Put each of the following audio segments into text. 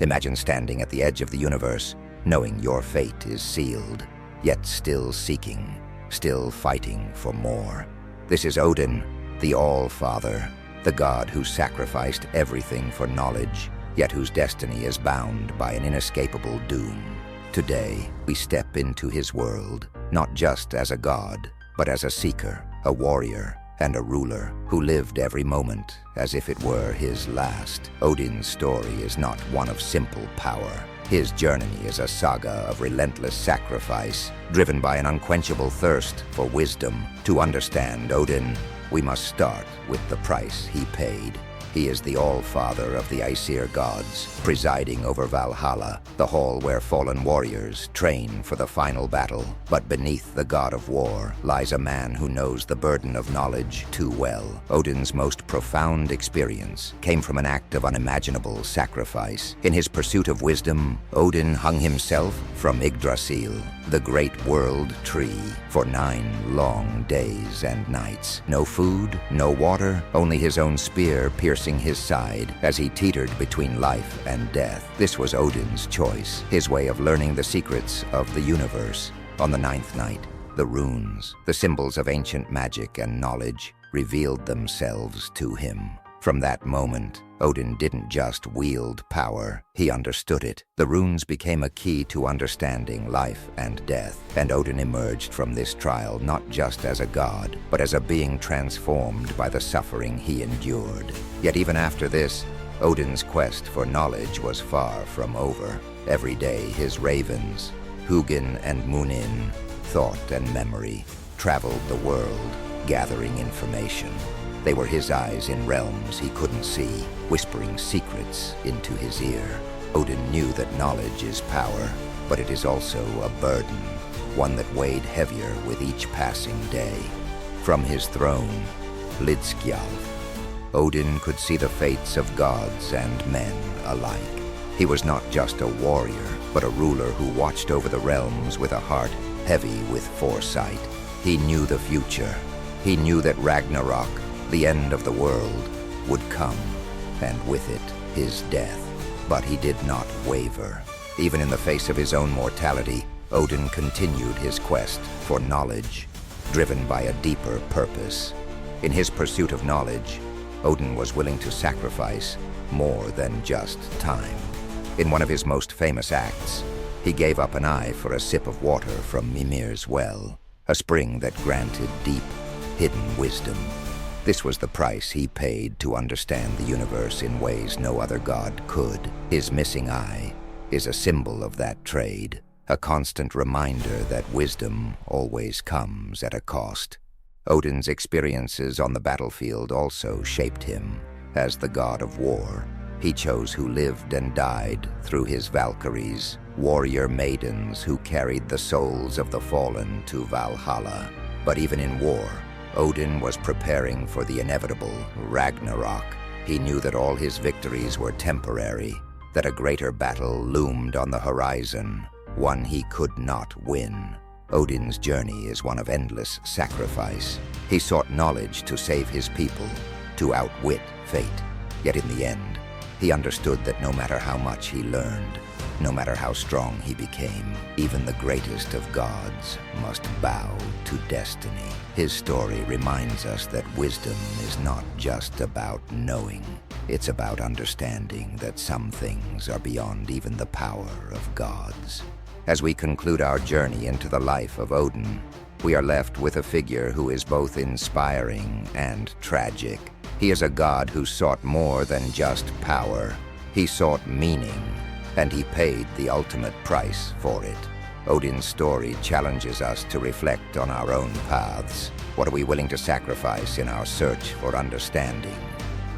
Imagine standing at the edge of the universe, knowing your fate is sealed, yet still seeking, still fighting for more. This is Odin, the Allfather, the god who sacrificed everything for knowledge, yet whose destiny is bound by an inescapable doom. Today, we step into his world, not just as a god, but as a seeker, a warrior, and a ruler who lived every moment as if it were his last. Odin's story is not one of simple power. His journey is a saga of relentless sacrifice, driven by an unquenchable thirst for wisdom. To understand Odin, we must start with the price he paid. He is the Allfather of the Aesir gods, presiding over Valhalla, the hall where fallen warriors train for the final battle. But beneath the god of war lies a man who knows the burden of knowledge too well. Odin's most profound experience came from an act of unimaginable sacrifice. In his pursuit of wisdom, Odin hung himself from Yggdrasil, the great world tree, for 9 long days and nights. No food, no water, only his own spear piercing his side as he teetered between life and death. This was Odin's choice, his way of learning the secrets of the universe. On the 9th night, the runes, the symbols of ancient magic and knowledge, revealed themselves to him. From that moment, Odin didn't just wield power, he understood it. The runes became a key to understanding life and death, and Odin emerged from this trial not just as a god, but as a being transformed by the suffering he endured. Yet even after this, Odin's quest for knowledge was far from over. Every day his ravens, Hugin and Munin, thought and memory, traveled the world, gathering information. They were his eyes in realms he couldn't see, whispering secrets into his ear. Odin knew that knowledge is power, but it is also a burden, one that weighed heavier with each passing day. From his throne, Lidskjalf, Odin could see the fates of gods and men alike. He was not just a warrior, but a ruler who watched over the realms with a heart heavy with foresight. He knew the future. He knew that Ragnarok, the end of the world, would come, and with it, his death. But he did not waver. Even in the face of his own mortality, Odin continued his quest for knowledge, driven by a deeper purpose. In his pursuit of knowledge, Odin was willing to sacrifice more than just time. In one of his most famous acts, he gave up an eye for a sip of water from Mimir's well, a spring that granted deep, hidden wisdom. This was the price he paid to understand the universe in ways no other god could. His missing eye is a symbol of that trade, a constant reminder that wisdom always comes at a cost. Odin's experiences on the battlefield also shaped him. As the god of war, he chose who lived and died through his Valkyries, warrior maidens who carried the souls of the fallen to Valhalla. But even in war, Odin was preparing for the inevitable Ragnarok. He knew that all his victories were temporary, that a greater battle loomed on the horizon, one he could not win. Odin's journey is one of endless sacrifice. He sought knowledge to save his people, to outwit fate. Yet in the end, he understood that no matter how much he learned, no matter how strong he became, even the greatest of gods must bow to destiny. His story reminds us that wisdom is not just about knowing. It's about understanding that some things are beyond even the power of gods. As we conclude our journey into the life of Odin, we are left with a figure who is both inspiring and tragic. He is a god who sought more than just power. He sought meaning, and he paid the ultimate price for it. Odin's story challenges us to reflect on our own paths. What are we willing to sacrifice in our search for understanding?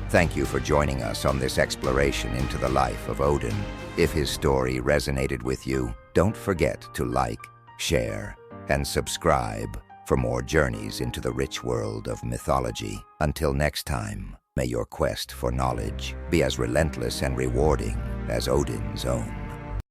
Thank you for joining us on this exploration into the life of Odin. If his story resonated with you, don't forget to like, share, and subscribe for more journeys into the rich world of mythology. Until next time, may your quest for knowledge be as relentless and rewarding as Odin's own.